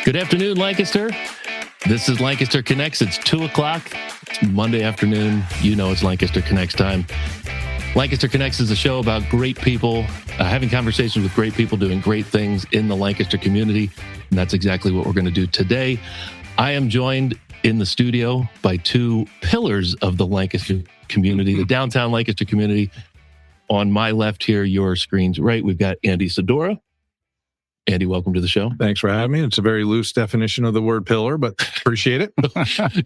Good afternoon, Lancaster. This is Lancaster Connects. It's 2 o'clock. It's Monday afternoon. You know it's Lancaster Connects time. Lancaster Connects is a show about great people, having conversations with great people, doing great things in the Lancaster community. And that's exactly what we're going to do today. I am joined in the studio by two pillars of the Lancaster community, the downtown Lancaster community. On my left here, your screen's right, we've got Andy Sedora. Andy, welcome to the show. Thanks for having me. It's a very loose definition of the word pillar, but appreciate it.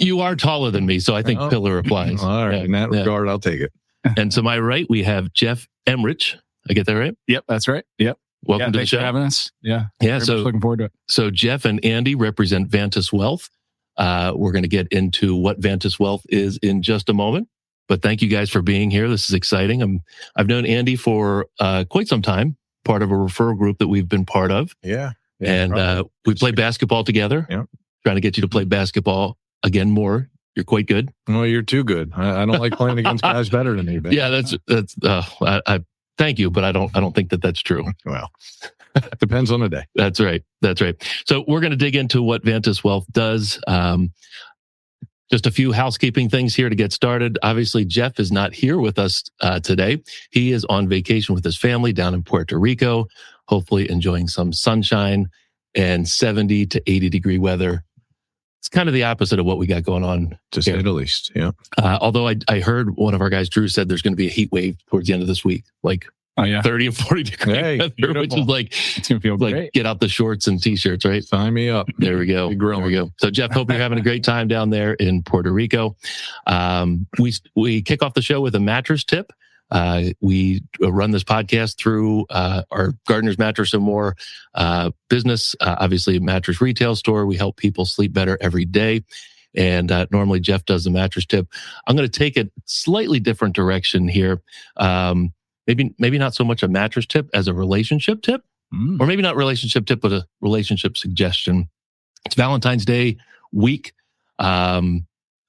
You are taller than me, so I think pillar applies. All right. Yeah, In that regard, I'll take it. And to my right, we have Jeff Emrich. I get that right? Yep, that's right. Yep. Welcome to the thanks show. for having us. Yeah. Yeah. So looking forward to it. So Jeff and Andy represent Vantus Wealth. We're going to get into what Vantus Wealth is in just a moment. But thank you guys for being here. This is exciting. I've known Andy for quite some time, part of a referral group that we've been part of. Yeah. And we play basketball together. Yeah. Trying to get you to play basketball again more. You're quite good. Well, you're too good. I don't like playing against guys better than me. Yeah, that's. I thank you, but I don't think that that's true. Well, depends on the day. That's right. That's right. So we're going to dig into what Vantus Wealth does. Just a few housekeeping things here to get started. Obviously, Jeff is not here with us today. He is on vacation with his family down in Puerto Rico, hopefully enjoying some sunshine and 70 to 80 degree weather. It's kind of the opposite of what we got going on. To say the least, yeah. Although I heard one of our guys, Drew, said there's going to be a heat wave towards the end of this week, like 30 and 40 degree weather, which is like, it's going to feel like great. Get out the shorts and t-shirts, right? Sign me up. There we go. There we go. So Jeff, hope you're having a great time down there in Puerto Rico. We kick off the show with a mattress tip. We run this podcast through our Gardener's Mattress and More business, obviously a mattress retail store. We help people sleep better every day. And normally Jeff does the mattress tip. I'm going to take a slightly different direction here. Maybe not so much a mattress tip as a relationship tip, or maybe not relationship tip, but a relationship suggestion. It's Valentine's Day week. I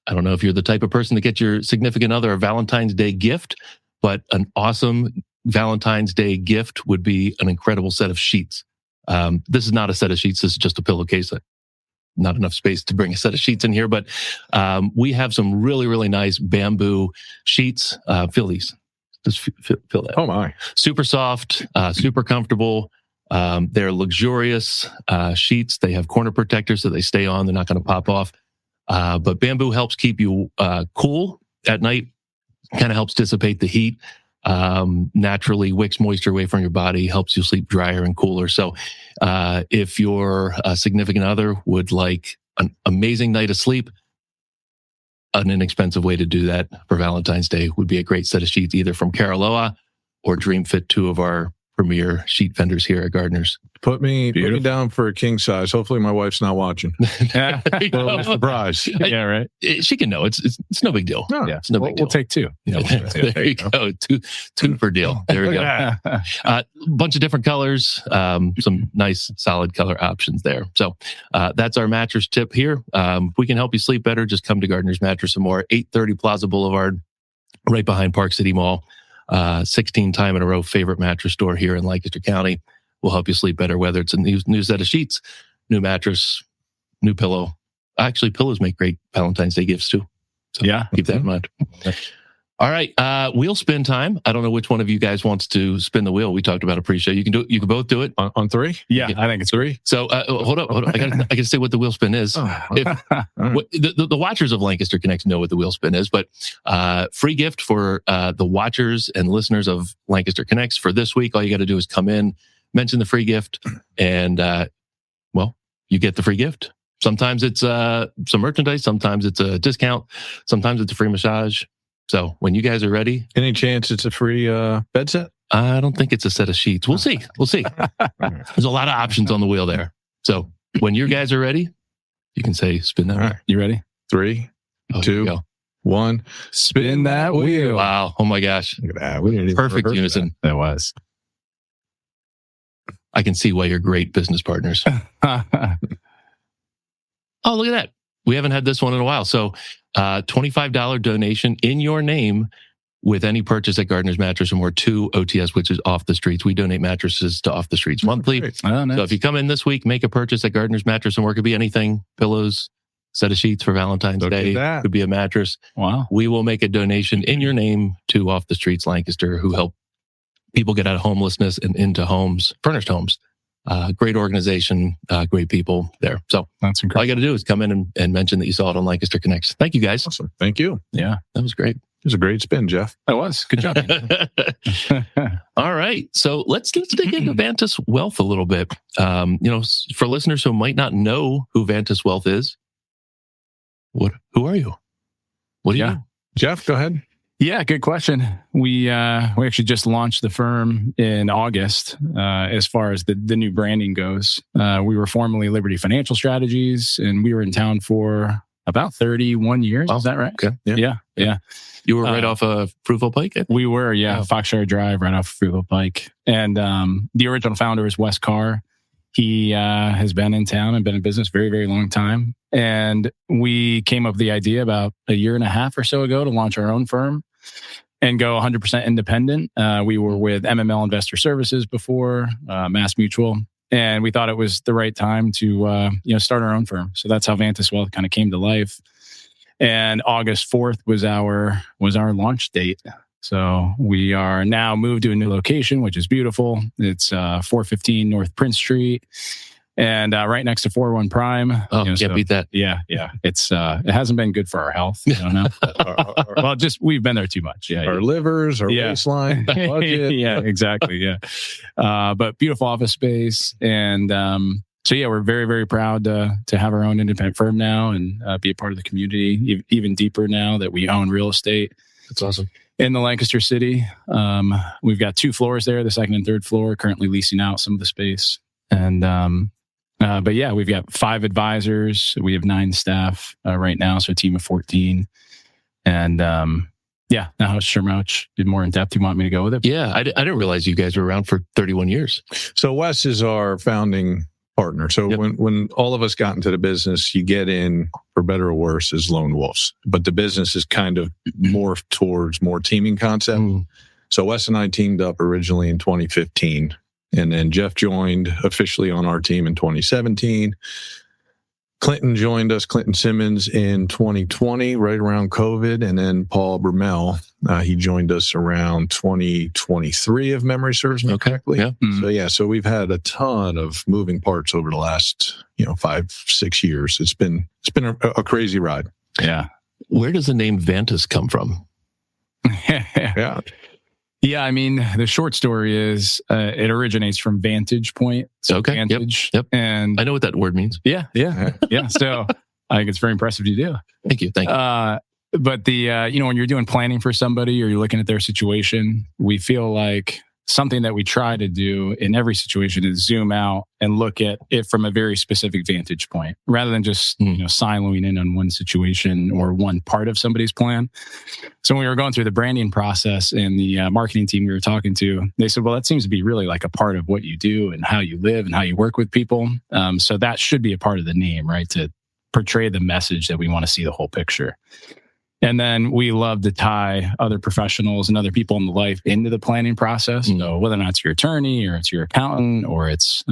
don't know if you're the type of person to get your significant other a Valentine's Day gift, but an awesome Valentine's Day gift would be an incredible set of sheets. This is not a set of sheets. This is just a pillowcase. Not enough space to bring a set of sheets in here, but we have some really, really nice bamboo sheets. Feel these. Just feel that. Oh my. Super soft, super comfortable. They're luxurious sheets. They have corner protectors so they stay on. They're not going to pop off. But bamboo helps keep you cool at night. Kind of helps dissipate the heat, naturally wicks moisture away from your body, helps you sleep drier and cooler. So if your significant other would like an amazing night of sleep, an inexpensive way to do that for Valentine's Day would be a great set of sheets, either from Caroloa or Dream Fit, two of our premier sheet vendors here at Gardeners. Put me down for a king size. Hopefully my wife's not watching. Well, surprise. Yeah, right. She can know. It's no big deal. No. Yeah, It's no big deal. We'll take two. Yeah, there you go. Two per deal. There we go. Bunch of different colors, some nice solid color options there. So that's our mattress tip here. If we can help you sleep better, just come to Gardeners Mattress and More, 830 Plaza Boulevard, right behind Park City Mall. 16 time in a row favorite mattress store here in Lancaster County. Will help you sleep better, whether it's a new set of sheets, new mattress, new pillow. Actually, pillows make great Valentine's Day gifts too. So keep that in mind. All right, wheel spin time. I don't know which one of you guys wants to spin the wheel. We talked about a pre-show. You can do it. You can both do it on three. Yeah, I think it's three. So hold up. I got to say what the wheel spin is. The watchers of Lancaster Connects know what the wheel spin is, but free gift for the watchers and listeners of Lancaster Connects for this week. All you got to do is come in, mention the free gift, and you get the free gift. Sometimes it's some merchandise. Sometimes it's a discount. Sometimes it's a free massage. So when you guys are ready. Any chance it's a free bed set? I don't think it's a set of sheets. We'll see. There's a lot of options on the wheel there. So when you guys are ready, you can say spin that. All right. You ready? 3, 2, 1. Spin that wheel. Wow. Oh my gosh. Look at that. We didn't even Perfect rehearse unison. That was. I can see why you're great business partners. Oh, look at that. We haven't had this one in a while. So $25 donation in your name with any purchase at Gardner's Mattress or more to OTS, which is Off the Streets. We donate mattresses to Off the Streets monthly. Oh, nice. So if you come in this week, make a purchase at Gardner's Mattress and more. Could be anything, pillows, set of sheets for Valentine's Day. Could be a mattress. Wow. We will make a donation in your name to Off the Streets Lancaster, who help people get out of homelessness and into homes, furnished homes. Great organization, great people there. So That's incredible. all you got to do is come in and mention that you saw it on Lancaster Connects. Thank you, guys. Awesome. Thank you. Yeah. That was great. It was a great spin, Jeff. It was. Good job. All right. So let's dig into Vantus Wealth a little bit. For listeners who might not know who Vantus Wealth is, who are you? What do you do? Jeff, go ahead. Yeah, good question. We actually just launched the firm in August. As far as the new branding goes, we were formerly Liberty Financial Strategies, and we were in town for about 31 years. Wow. Is that right? Okay. Yeah. You were right off of Fruitville Pike? We were, Oh. Foxshire Drive, right off of Fruitville Pike. And the original founder is Wes Carr. He has been in town and been in business very, very long time. And we came up with the idea about a year and a half or so ago to launch our own firm and go 100% independent. We were with MML Investor Services before, Mass Mutual. And we thought it was the right time to start our own firm. So that's how Vantus Wealth kind of came to life. And August 4th was our launch date. So we are now moved to a new location, which is beautiful. It's 415 North Prince Street, and right next to 401 Prime. Oh, can't beat that. Yeah. It's it hasn't been good for our health. I don't know. We've been there too much. Yeah. Our livers, our waistline, budget. Yeah, exactly. Yeah. But beautiful office space. And so, we're very, very proud to have our own independent firm now and be a part of the community, even deeper now that we own real estate. That's awesome. In the Lancaster city. We've got 2 floors there, the 2nd and 3rd floor, currently leasing out some of the space. And, but yeah, we've got 5 advisors. We have 9 staff right now. So a team of 14. And, now sure much more in depth you want me to go with it. Yeah. I didn't realize you guys were around for 31 years. So Wes is our founding partner. So when all of us got into the business, you get in, for better or worse, as lone wolves. But the business is kind of morphed towards more teaming concept. So Wes and I teamed up originally in 2015. And then Jeff joined officially on our team in 2017. Clinton joined us, Clinton Simmons, in 2020, right around COVID. And then Paul Brummel, he joined us around 2023, if memory serves me correctly. Yeah. Mm-hmm. So we've had a ton of moving parts over the last, 5-6 years. It's been a crazy ride. Yeah. Where does the name Vantus come from? Yeah. Yeah, I mean, the short story is it originates from vantage point. So Okay. vantage. Yep. And I know what that word means. yeah. So I think it's very impressive you do. Thank you. But when you're doing planning for somebody or you're looking at their situation, we feel like something that we try to do in every situation is zoom out and look at it from a very specific vantage point rather than just, siloing in on one situation or one part of somebody's plan. So when we were going through the branding process and the marketing team we were talking to, they said, well, that seems to be really like a part of what you do and how you live and how you work with people. So that should be a part of the name, right? To portray the message that we want to see the whole picture. And then we love to tie other professionals and other people in the life into the planning process. So whether or not it's your attorney or it's your accountant or it's,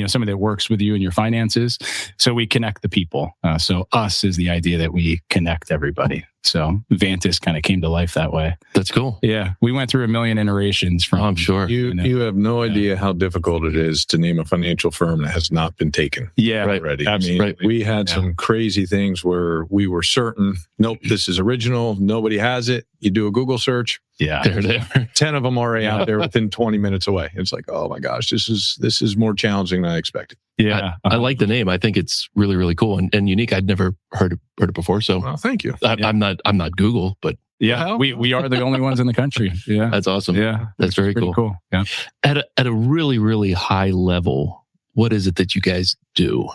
somebody that works with you in your finances. So we connect the people. So us is the idea that we connect everybody. So Vantus kind of came to life that way. That's cool. Yeah. We went through a million iterations from. I'm sure. You have no idea how difficult it is to name a financial firm that has not been taken. Yeah. Right. Already. Absolutely. I mean, we had some crazy things where we were certain, nope, this is original. Nobody has it. You do a Google search. Yeah. There they are. 10 of them already out there within 20 minutes away. It's like, oh my gosh, this is more challenging than I expected. Yeah. I like the name. I think it's really, really cool and unique. I'd never heard it before. So Well, thank you. I'm not Google, but Yeah. We are the only ones in the country. Yeah. that's awesome. Yeah. That's very Pretty cool. Yeah. At a really, really high level, what is it that you guys do?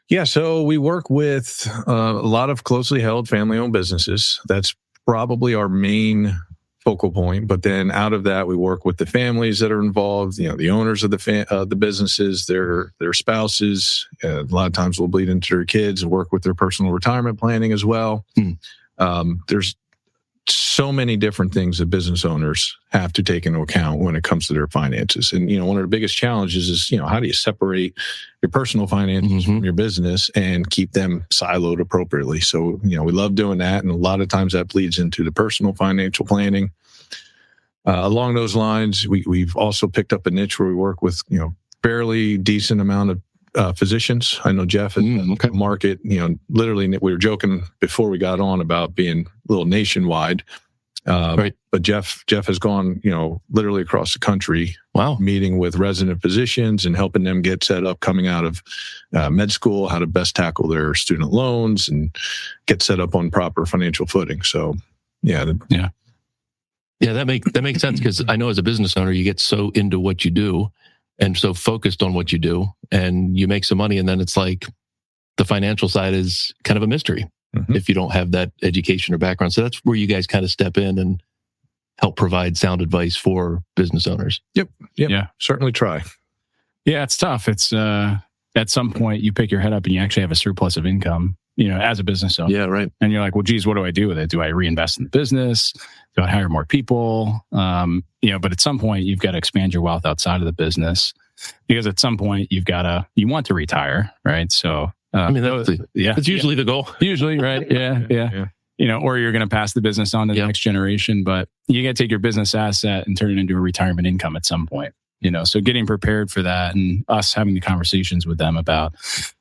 Yeah, so we work with a lot of closely held family-owned businesses. That's probably our main focal point. But then out of that, we work with the families that are involved. The owners of the businesses, their spouses. A lot of times, we'll bleed into their kids and work with their personal retirement planning as well. There's so many different things that business owners have to take into account when it comes to their finances. And, one of the biggest challenges is, how do you separate your personal finances from your business and keep them siloed appropriately? So, we love doing that. And a lot of times that bleeds into the personal financial planning. Along those lines, we've also picked up a niche where we work with, fairly decent amount of physicians. I know Jeff is market, literally we were joking before we got on about being a little nationwide. Right. But Jeff has gone, literally across the country, meeting with resident physicians and helping them get set up coming out of med school, how to best tackle their student loans and get set up on proper financial footing. So, yeah, that makes sense, because I know as a business owner, you get so into what you do and so focused on what you do, and you make some money, and then it's like the financial side is kind of a mystery if you don't have that education or background. So that's where you guys kind of step in and help provide sound advice for business owners. Yep. Yeah, certainly try. Yeah, it's tough. It's at some point you pick your head up and you actually have a surplus of income, as a business owner. Yeah, right. And you're like, well, geez, what do I do with it? Do I reinvest in the business? Do I hire more people? But at some point you've got to expand your wealth outside of the business, because at some point you want to retire, right? So, it's usually the goal. Usually, right? Yeah. Or you're going to pass the business on to the next generation, but you got to take your business asset and turn it into a retirement income at some point. So getting prepared for that, and us having the conversations with them about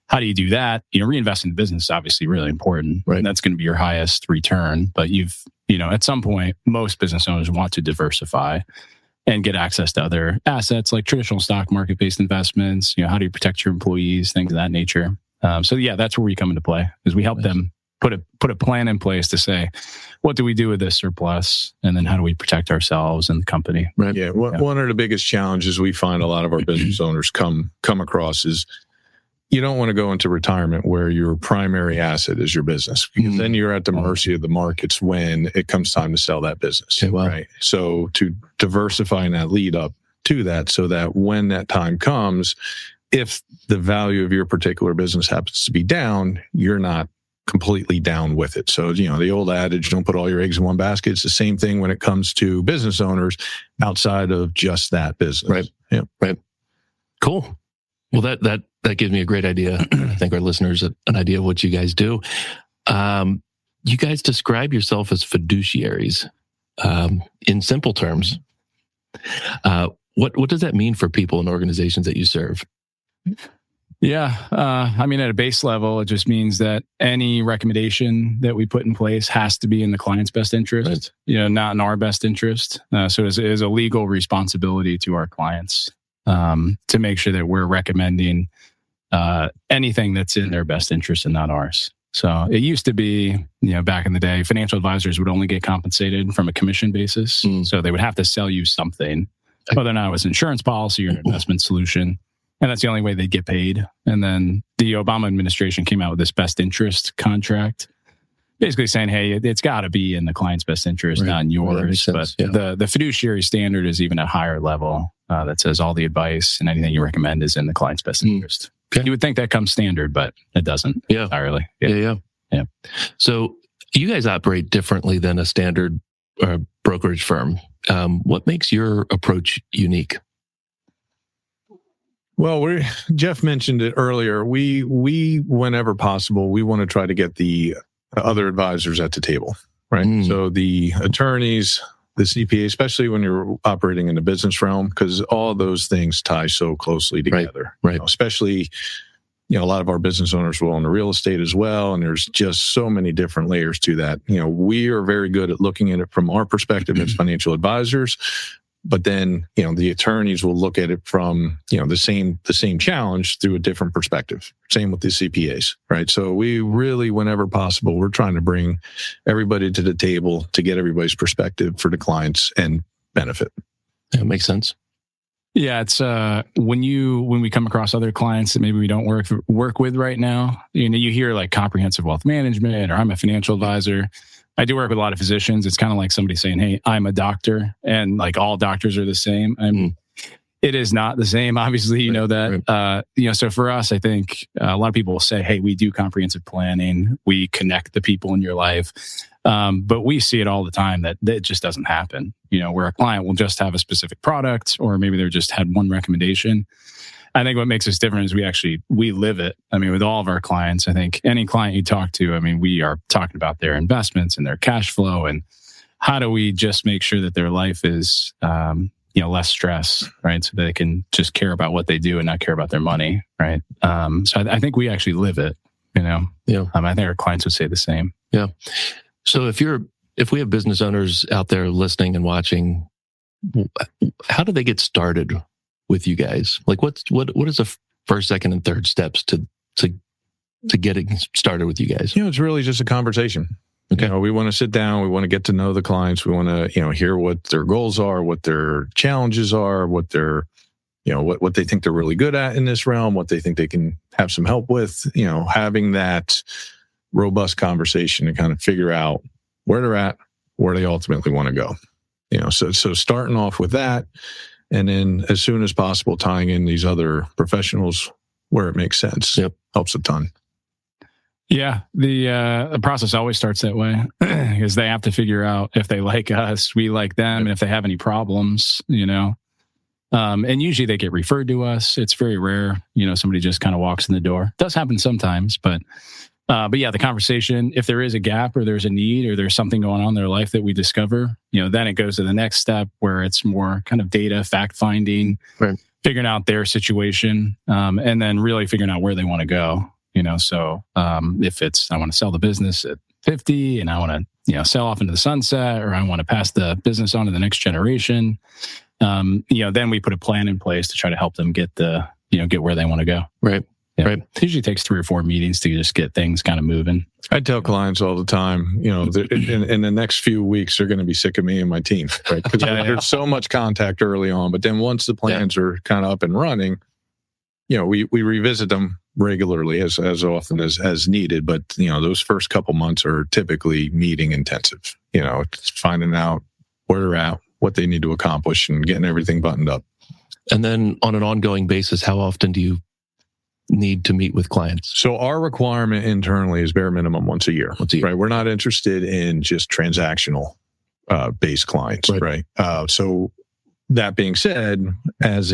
how do you do that? Reinvest in the business is obviously really important, right? And that's going to be your highest return. But at some point, most business owners want to diversify and get access to other assets like traditional stock market-based investments. How do you protect your employees, things of that nature. That's where we come into play, is we help them put a plan in place to say, what do we do with this surplus? And then how do we protect ourselves and the company? Right. Yeah. One of the biggest challenges we find a lot of our business owners come across is you don't want to go into retirement where your primary asset is your business, because then you're at the mercy of the markets when it comes time to sell that business. Right. So to diversify in that lead up to that, so that when that time comes, if the value of your particular business happens to be down, you're not completely down with it. So, the old adage, don't put all your eggs in one basket. It's the same thing when it comes to business owners outside of just that business. Right. Yeah. Right. Cool. Well, that gives me a great idea. I think our listeners an idea of what you guys do. You guys describe yourself as fiduciaries. In simple terms, what does that mean for people and organizations that you serve? Yeah. At a base level, it just means that any recommendation that we put in place has to be in the client's best interest, not in our best interest. So it is a legal responsibility to our clients to make sure that we're recommending anything that's in their best interest and not ours. So it used to be, back in the day, financial advisors would only get compensated from a commission basis. So they would have to sell you something, whether or not it was an insurance policy or an investment solution. And that's the only way they get paid. And then the Obama administration came out with this best interest contract, basically saying, hey, it's got to be in the client's best interest, not in yours. But the fiduciary standard is even a higher level that says all the advice and anything you recommend is in the client's best interest. Okay. You would think that comes standard, but it doesn't entirely. Yeah. So you guys operate differently than a standard brokerage firm. What makes your approach unique? Well, Jeff mentioned it earlier. We whenever possible, we want to try to get the other advisors at the table, right? So the attorneys, the CPA, especially when you're operating in the business realm, because all those things tie so closely together. Right. Especially, a lot of our business owners will own the real estate as well, and there's just so many different layers to that. We are very good at looking at it from our perspective as financial advisors. But then, the attorneys will look at it from, the same challenge through a different perspective. Same with the CPAs, right? So we really, whenever possible, we're trying to bring everybody to the table to get everybody's perspective for the clients and benefit. That makes sense. Yeah, it's when we come across other clients that maybe we don't work with right now, you hear like comprehensive wealth management, or I'm a financial advisor. I do work with a lot of physicians. It's kind of like somebody saying, hey, I'm a doctor, and like all doctors are the same. It is not the same. Obviously, you know that. So for us, I think a lot of people will say, "Hey, we do comprehensive planning. We connect the people in your life," but we see it all the time that it just doesn't happen. Where a client will just have a specific product, or maybe they just had one recommendation. I think what makes us different is we live it. I mean, with all of our clients, I think any client you talk to, I mean, we are talking about their investments and their cash flow, and how do we just make sure that their life is less stress, right? So they can just care about what they do and not care about their money, right? So I think we actually live it, Yeah. I think our clients would say the same. Yeah. So if we have business owners out there listening and watching, how do they get started with you guys? Like what is the first, second, and third steps to getting started with you guys? It's really just a conversation. Okay. We want to sit down. We want to get to know the clients. We want to, hear what their goals are, what their challenges are, what their, what they think they're really good at in this realm, what they think they can have some help with, having that robust conversation to kind of figure out where they're at, where they ultimately want to go. So starting off with that, and then as soon as possible, tying in these other professionals where it makes sense. Yep. Helps a ton. Yeah, the process always starts that way because they have to figure out if they like us, we like them, and if they have any problems, and usually they get referred to us. It's very rare, somebody just kind of walks in the door. It does happen sometimes, but yeah, the conversation, if there is a gap or there's a need or there's something going on in their life that we discover, then it goes to the next step where it's more kind of data, fact finding, right, figuring out their situation, and then really figuring out where they want to go. So if it's, I want to sell the business at 50 and I want to, sell off into the sunset, or I want to pass the business on to the next generation, then we put a plan in place to try to help them get get where they want to go. Right. Yeah. Right. It usually takes 3 or 4 meetings to just get things kind of moving. I tell clients all the time, in the next few weeks, they're going to be sick of me and my team, right? Because there's so much contact early on, but then once the plans are kind of up and running, we revisit them regularly as often as needed. But, those first couple months are typically meeting intensive, it's finding out where they're at, what they need to accomplish, and getting everything buttoned up. And then on an ongoing basis, how often do you need to meet with clients? So our requirement internally is bare minimum once a year. Right? We're not interested in just transactional based clients, right? So that being said, as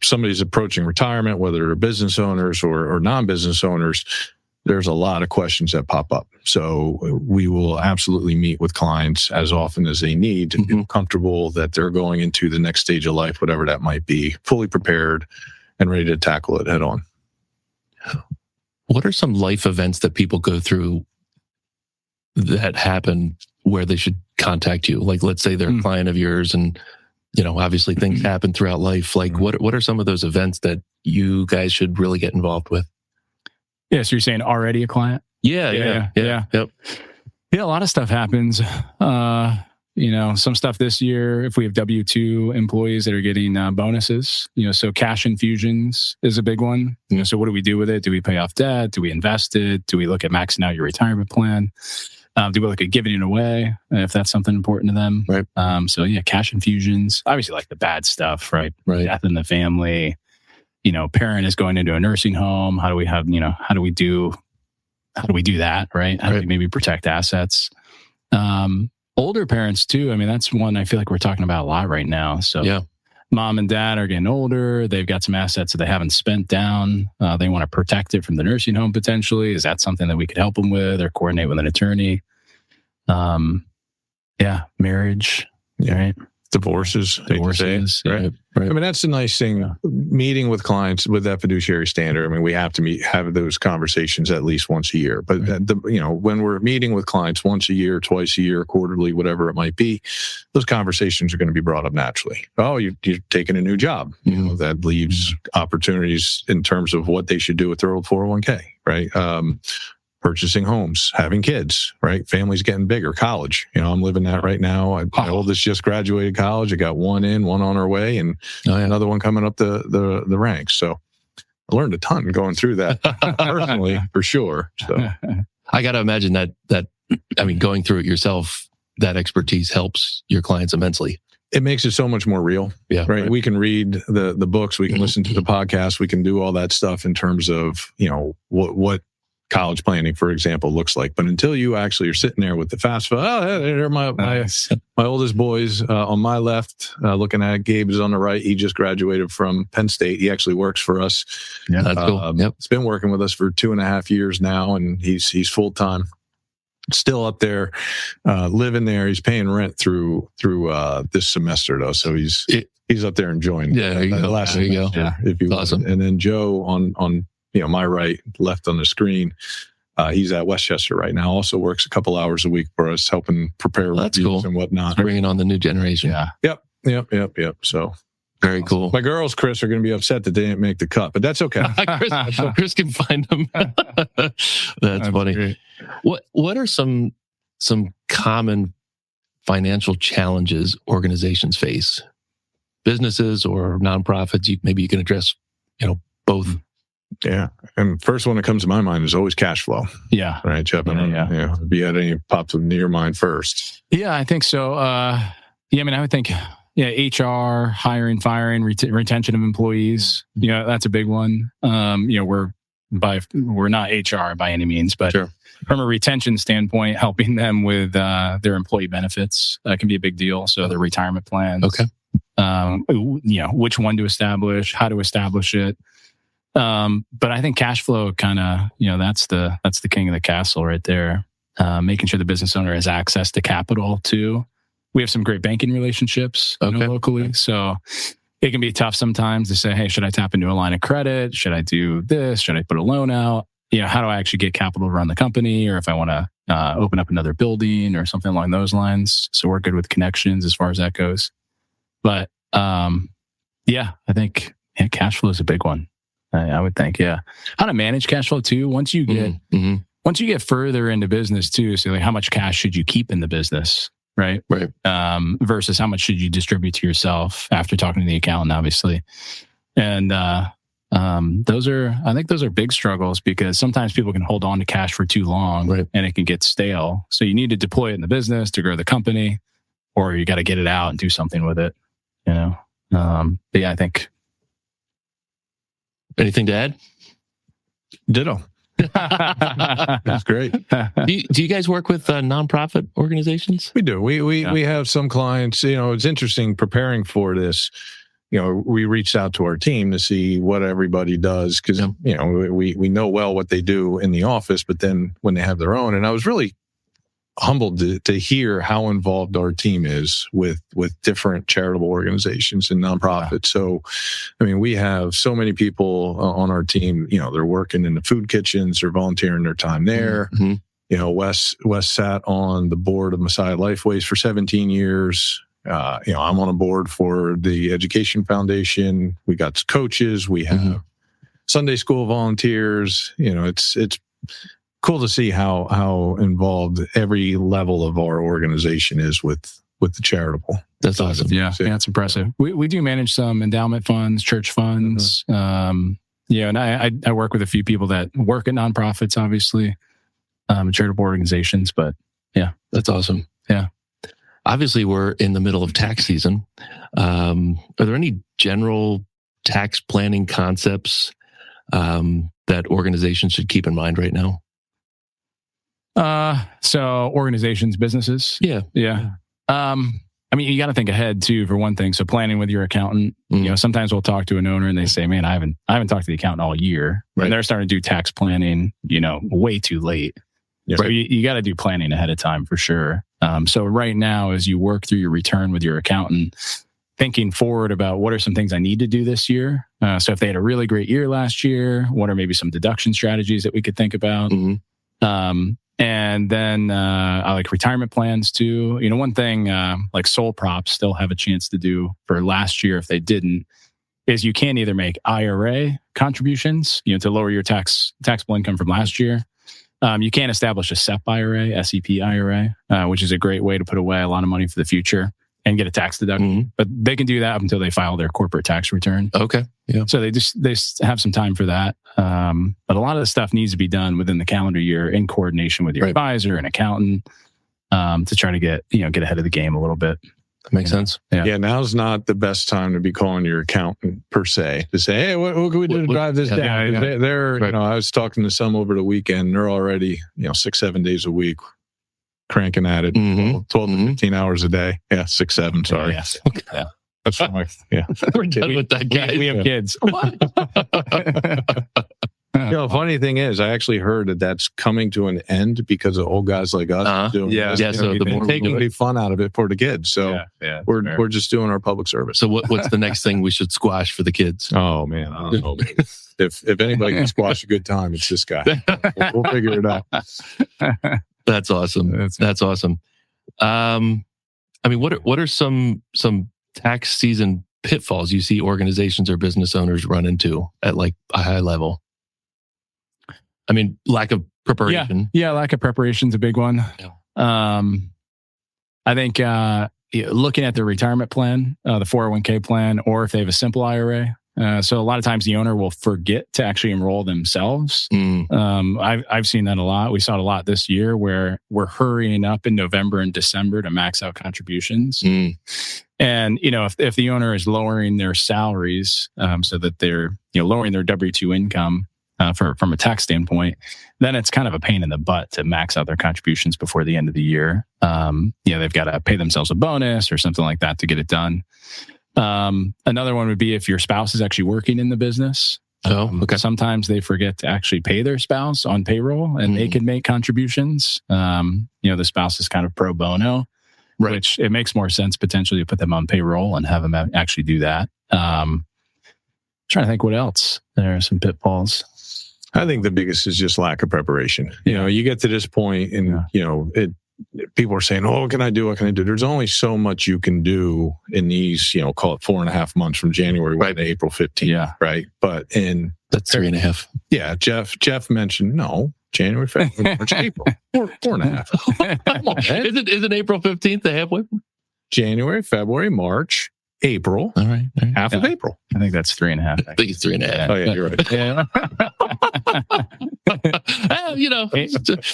somebody's approaching retirement, whether they're business owners or non-business owners, there's a lot of questions that pop up. So we will absolutely meet with clients as often as they need to feel comfortable that they're going into the next stage of life, whatever that might be, fully prepared and ready to tackle it head on. What are some life events that people go through that happen where they should contact you? Like, let's say they're a client of yours and, obviously things happen throughout life. Like what are some of those events that you guys should really get involved with? Yeah. So you're saying already a client? Yeah. Yep. Yeah. A lot of stuff happens. Some stuff this year, if we have W-2 employees that are getting bonuses, so cash infusions is a big one. So what do we do with it? Do we pay off debt? Do we invest it? Do we look at maxing out your retirement plan? Do we look at giving it away if that's something important to them? Right. So yeah, cash infusions, obviously like the bad stuff, right? Death in the family, parent is going into a nursing home. How do we do that? Right. How do we maybe protect assets? Older parents too. I mean, that's one I feel like we're talking about a lot right now. So yeah, mom and dad are getting older. They've got some assets that they haven't spent down. They want to protect it from the nursing home potentially. Is that something that we could help them with or coordinate with an attorney? Marriage. Right. Divorces. Right. I mean, that's the nice thing. Meeting with clients with that fiduciary standard. I mean, we have to have those conversations at least once a year. But when we're meeting with clients once a year, twice a year, quarterly, whatever it might be, those conversations are going to be brought up naturally. Oh, you're taking a new job. That leaves opportunities in terms of what they should do with their old 401k. Right. Purchasing homes, having kids, right? Families getting bigger, college. I'm living that right now. My oldest just graduated college. I got one on our way, and another one coming up the ranks. So I learned a ton going through that personally, for sure. So I got to imagine that going through it yourself, that expertise helps your clients immensely. it makes it so much more real. Yeah. Right. We can read the books, we can listen to the podcast, we can do all that stuff in terms of, what college planning, for example, looks like. But until you actually are sitting there with the fast food, they're my oldest boys on my left, looking at it. Gabe is on the right. He just graduated from Penn State. He actually works for us. Yeah, that's cool. He's been working with us for 2.5 years now, and he's full time. Still up there, living there. He's paying rent through this semester though, so he's up there enjoying. Yeah, there you go. Last semester, you go. Yeah, if you awesome. And then Joe on my right, left on the screen. He's at Westchester right now. Also works a couple hours a week for us, helping prepare that's reviews cool. and whatnot. Bringing on the new generation. Yeah. Yep. So very cool. My girls, Chris, are going to be upset that they didn't make the cut, but that's okay. Chris can find them. That's funny. Great. What are some common financial challenges organizations face? Businesses or nonprofits? Maybe you can address, both. Yeah. And first one that comes to my mind is always cash flow. Yeah. Right, Jeff? If you had any pops into your mind first. Yeah, I think so. I would think, HR, hiring, firing, retention of employees. That's a big one. We're not HR by any means, but sure. From a retention standpoint, helping them with their employee benefits can be a big deal. So their retirement plans. Okay. Which one to establish, how to establish it. But I think cash flow kind of, that's the king of the castle right there. Making sure the business owner has access to capital too. We have some great banking relationships locally. So it can be tough sometimes to say, hey, should I tap into a line of credit? Should I do this? Should I put a loan out? How do I actually get capital to run the company? Or if I want to open up another building or something along those lines. So we're good with connections as far as that goes. But I think cash flow is a big one. I would think, how to manage cash flow too. Once you get further into business too, so like how much cash should you keep in the business, right? Right. Versus how much should you distribute to yourself after talking to the accountant, obviously. And those are big struggles because sometimes people can hold on to cash for too long, right, and it can get stale. So you need to deploy it in the business to grow the company, or you got to get it out and do something with it. I think. Anything to add? Ditto. That's great. Do you guys work with nonprofit organizations? We do. We have some clients. It's interesting preparing for this. We reached out to our team to see what everybody does because we know well what they do in the office, but then when they have their own, and I was really humbled to hear how involved our team is with different charitable organizations and nonprofits. So, we have so many people on our team. They're working in the food kitchens, they're volunteering their time there. Mm-hmm. Wes sat on the board of Messiah Lifeways for 17 years. I'm on a board for the Education Foundation. We got coaches. We have Sunday school volunteers. It's cool to see how involved every level of our organization is with the charitable. That's awesome. Yeah, it's impressive. We do manage some endowment funds, church funds. Mm-hmm. And I work with a few people that work at nonprofits, obviously, charitable organizations. But yeah, that's awesome. Yeah. Obviously, we're in the middle of tax season. Are there any general tax planning concepts that organizations should keep in mind right now? So organizations, businesses. Yeah. You got to think ahead too, for one thing. So planning with your accountant, sometimes we'll talk to an owner and they say, man, I haven't talked to the accountant all year. Right. And they're starting to do tax planning, way too late. Yes. So you got to do planning ahead of time for sure. So right now, as you work through your return with your accountant, thinking forward about what are some things I need to do this year. So if they had a really great year last year, what are maybe some deduction strategies that we could think about? Mm-hmm. And then I like retirement plans too. One thing like sole props still have a chance to do for last year if they didn't, is you can either make IRA contributions, to lower your taxable income from last year. You can establish a SEP IRA, SEP IRA, which is a great way to put away a lot of money for the future and get a tax deduction. Mm-hmm. But they can do that up until they file their corporate tax return. Okay. Yeah. So they have some time for that. But a lot of the stuff needs to be done within the calendar year in coordination with your advisor and accountant to try to get ahead of the game a little bit. That makes sense. Yeah. Now's not the best time to be calling your accountant per se to say, hey, what can we do to drive this down? They're right. I was talking to some over the weekend. They're already, 6-7 days a week cranking at it, 12 to 15 hours a day. Yeah, 6-7. Sorry. Yeah. That's right. Yeah. We're done with that, guys. We have kids. Funny thing is, I actually heard that that's coming to an end because of old guys like us doing this. Yeah, so the more taking the fun out of it for the kids. So we're just doing our public service. So what's the next thing we should squash for the kids? Oh man, I don't know. If anybody can squash a good time, it's this guy. We'll figure it out. That's awesome. That's awesome. What are some tax season pitfalls you see organizations or business owners run into at like a high level? Lack of preparation. Yeah, lack of preparation is a big one. Yeah. I think looking at their retirement plan, the 401k plan, or if they have a simple IRA. So a lot of times the owner will forget to actually enroll themselves. I've seen that a lot. We saw it a lot this year where we're hurrying up in November and December to max out contributions. And, if the owner is lowering their salaries so that they're lowering their W-2 income, from a tax standpoint, then it's kind of a pain in the butt to max out their contributions before the end of the year. They've got to pay themselves a bonus or something like that to get it done. Another one would be if your spouse is actually working in the business. Okay. Sometimes they forget to actually pay their spouse on payroll and they can make contributions. The spouse is kind of pro bono, which it makes more sense potentially to put them on payroll and have them actually do that. Trying to think what else. There are some pitfalls. I think the biggest is just lack of preparation. You get to this point and, people are saying, oh, what can I do? What can I do? There's only so much you can do in these, call it 4.5 months from January 1 to April 15th. Yeah. Right. But that's 3.5. Yeah. Jeff mentioned, no, January, February, March, April, 4.5. Isn't April 15th the halfway point? January, February, March, April. All right. Half of April. I think that's 3.5. I think it's 3.5. Oh yeah, you're right.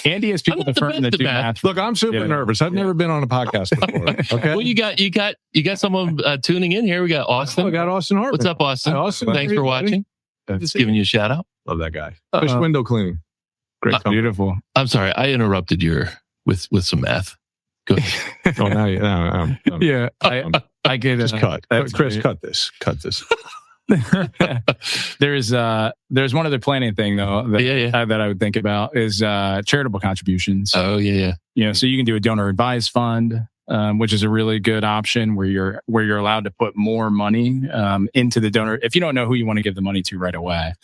Andy has people confirming the do math. Look, I'm super nervous. I've never been on a podcast before. Okay. Well, you got someone tuning in here. We got Austin. We got Austin Hartman. What's up, Austin? Hi, Austin. Thanks for watching. Just giving you a shout out. Love that guy. Fish window cleaning. Great. Beautiful. I'm sorry, I interrupted you with some math. Go ahead. Oh, now yeah. I get it. Just cut. Chris, cut this. There's one other planning thing though that I would think about is charitable contributions. Oh yeah. So you can do a donor advised fund, which is a really good option where you're allowed to put more money into the donor. If you don't know who you want to give the money to right away,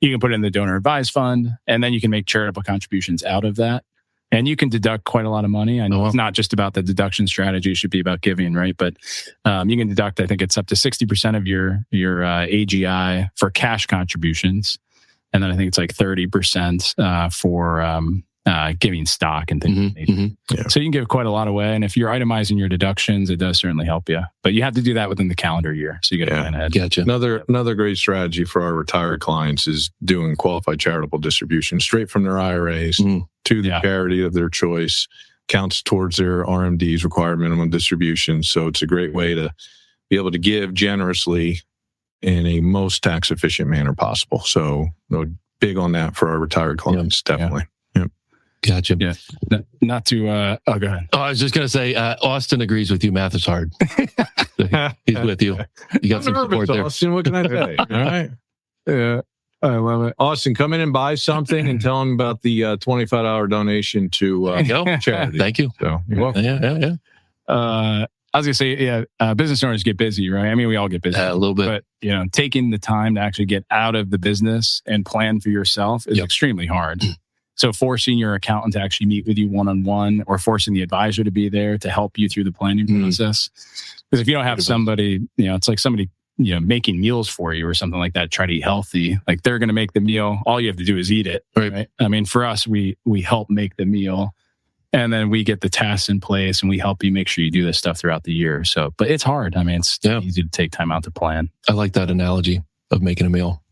you can put it in the donor advised fund, and then you can make charitable contributions out of that. And you can deduct quite a lot of money. I know it's not just about the deduction strategy; it should be about giving, right? But you can deduct. I think it's up to 60% of your AGI for cash contributions, and then I think it's like 30% for giving stock and things. Yeah. So you can give quite a lot away. And if you're itemizing your deductions, it does certainly help you. But you have to do that within the calendar year. So you got to plan ahead. Gotcha. Another great strategy for our retired clients is doing qualified charitable distribution straight from their IRAs to the charity of their choice. Counts towards their RMDs, required minimum distribution. So it's a great way to be able to give generously in a most tax efficient manner possible. So big on that for our retired clients, definitely. Gotcha. Yeah. Not to, go ahead. Oh, I was just going to say, Austin agrees with you. Math is hard. He's with you. You got some support there. Austin, what can I say? All right. Yeah. I love it. Austin, come in and buy something and tell them about the $25 donation to charity. Thank you. So you're welcome. Yeah. I was going to say, business owners get busy, right? I mean, we all get busy. A little bit. But, taking the time to actually get out of the business and plan for yourself is extremely hard. So forcing your accountant to actually meet with you one-on-one, or forcing the advisor to be there to help you through the planning process. Because if you don't have somebody, it's like somebody, making meals for you or something like that, try to eat healthy. Like they're going to make the meal. All you have to do is eat it. Right? I mean, for us, we help make the meal, and then we get the tasks in place, and we help you make sure you do this stuff throughout the year. So, but it's hard. I mean, it's easy to take time out to plan. I like that analogy of making a meal.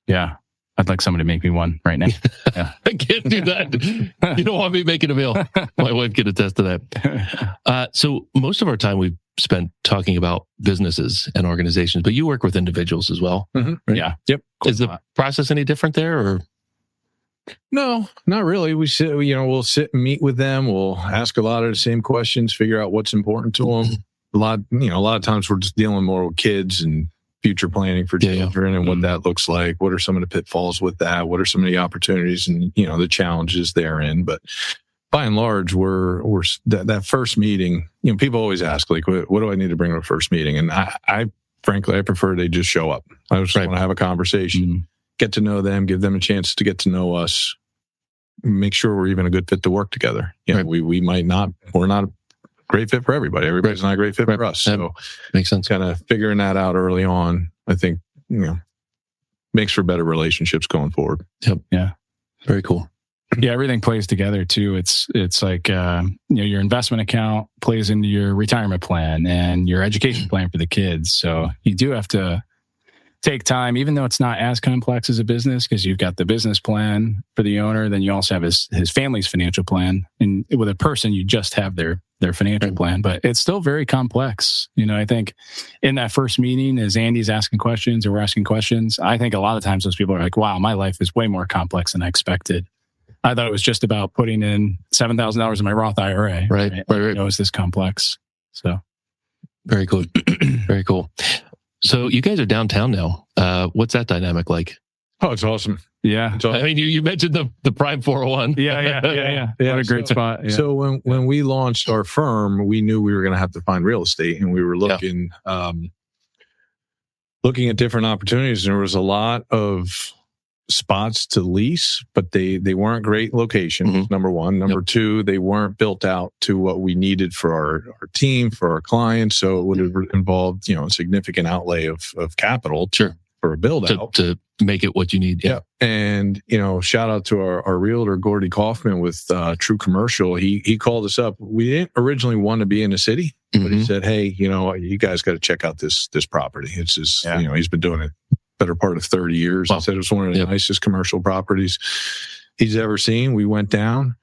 Yeah. I'd like somebody to make me one right now. Yeah. I can't do that. You don't want me making a meal. My wife can attest to that. So most of our time, we've spent talking about businesses and organizations, but you work with individuals as well. Mm-hmm. Right? Yeah. Yep. Is the process any different there, or? No, not really. We sit, we'll sit and meet with them. We'll ask a lot of the same questions, figure out what's important to them. A lot of times we're just dealing more with kids and future planning for children and what that looks like. What are some of the pitfalls with that? What are some of the opportunities and, the challenges therein? But by and large, we're that first meeting, people always ask, like, what do I need to bring to a first meeting? And I frankly, I prefer they just show up. I just want to have a conversation, get to know them, give them a chance to get to know us, make sure we're even a good fit to work together. We're not a great fit for everybody. Everybody's not a great fit for us. So makes sense. Kind of figuring that out early on, I think, makes for better relationships going forward. Yep. Yeah. Very cool. Yeah, everything plays together too. It's like your investment account plays into your retirement plan and your education plan for the kids. So you do have to take time, even though it's not as complex as a business, because you've got the business plan for the owner, then you also have his family's financial plan, and with a person you just have their financial plan. But it's still very complex. I think in that first meeting, as Andy's asking questions or we're asking questions, I think a lot of times those people are like, "Wow, my life is way more complex than I expected. I thought it was just about putting in $7,000 in my Roth IRA. Right. It's this complex." So, very cool. Very cool. So you guys are downtown now. What's that dynamic like? Oh, it's awesome. Yeah. I mean, you mentioned the Prime 401. Yeah. What a great spot. Yeah. So when we launched our firm, we knew we were going to have to find real estate, and we were looking at different opportunities. And there was a lot of spots to lease, but they weren't great locations. Number one. Number two, they weren't built out to what we needed for our team, for our clients. So it would have involved, a significant outlay of capital for a build out to make it what you need. Yeah. And, shout out to our realtor, Gordy Kaufman with True Commercial. He called us up. We didn't originally want to be in the city, but he said, "Hey, you guys got to check out this property. It's just, he's been doing it better part of 30 years. Wow. He said it was one of the nicest commercial properties he's ever seen. We went down,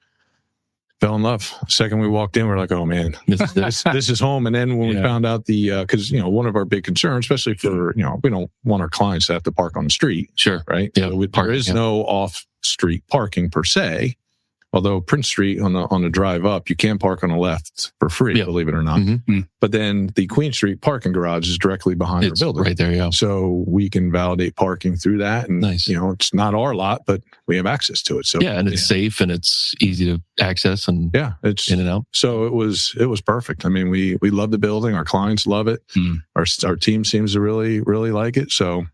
fell in love. Second we walked in, we're like, "Oh man, this is home." And then when we found out because one of our big concerns, especially for we don't want our clients to have to park on the street, right? Yeah, so there is no off-street parking per se. Although Prince Street on the drive up, you can park on the left for free, believe it or not. But then the Queen Street parking garage is directly behind our building. Right there, yeah. So we can validate parking through that. And, it's not our lot, but we have access to it. So and it's safe and it's easy to access and it's in and out. So it was perfect. I mean, we love the building. Our clients love it. Our team seems to really, really like it. So